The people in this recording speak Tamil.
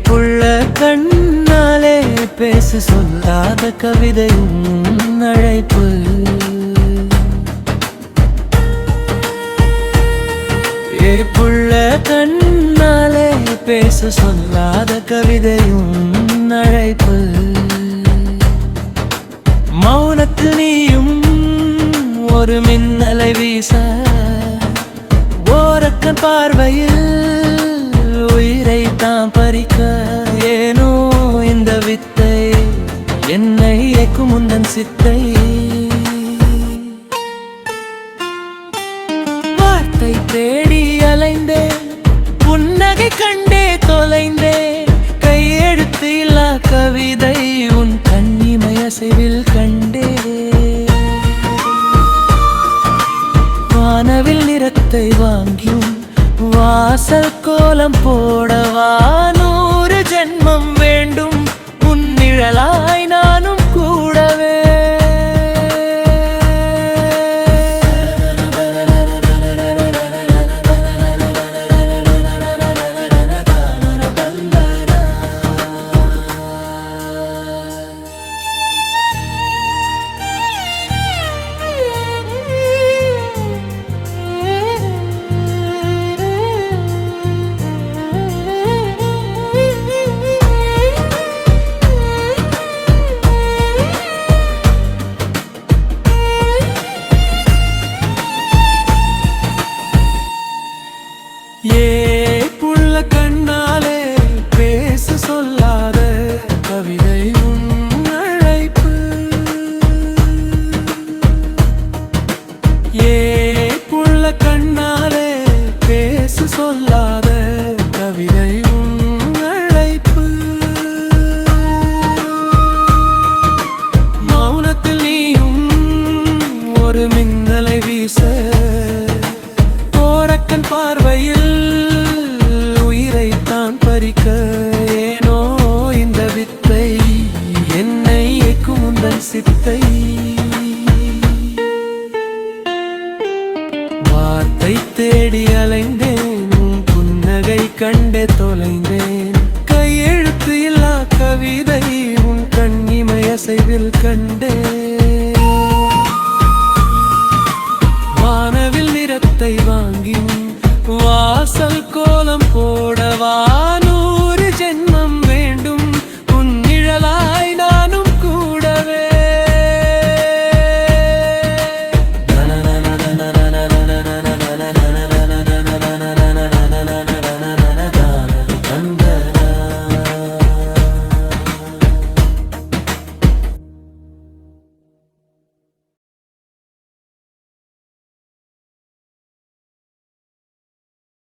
புள்ள கண்ணாலே பேசு சொல்லாத கவிதை உன் அழைப்பு. புள்ள கண்ணாலே பேசு சொல்லாத கவிதை உன் அழைப்பு. மௌனத்தில் நீயும் ஒரு மின்னலை வீச, ஓரக்கண் பார்வையில் உயிரை தான் பறிக்க. ஏனோ இந்த வித்தை என்னை ஏக்கும் முந்தன் சித்தை. வார்த்தை தேடி அலைந்தேன், புன்னகை கண்டே தொலைந்தேன். கையெழுத்து இல்லா கவிதை உன் கண்ணிமை அசைவில் கண்டே. வானவில் நிறத்தை வாங்கியும் வாசல் கோலம் போடவா 100 ஜென்மம் வேண்டும் உன் நிழலாய் நானும் கூடவே. புள்ள கண்ணாலே பேசு சொல்லாத கவிதை உன் அழைப்பு. புள்ள கண்ணாலே பேசு சொல்லாத கவிதை உன் அழைப்பு. மௌனத்தில் நீயும் ஒரு மின்னலை வீச, ஓரக்கண் பார்வையில் உயிரை தான் பறிக்க. ஏனோ இந்த வித்தை என்னை ஏக்கும் உந்தன் சித்தை. வார்த்தை தேடி அலைந்தேன், புன்னகை கண்டே தொலைந்தேன். கையெழுத்து இல்லா கவிதை உன் கண்ணிமை அசைவில் கண்டே.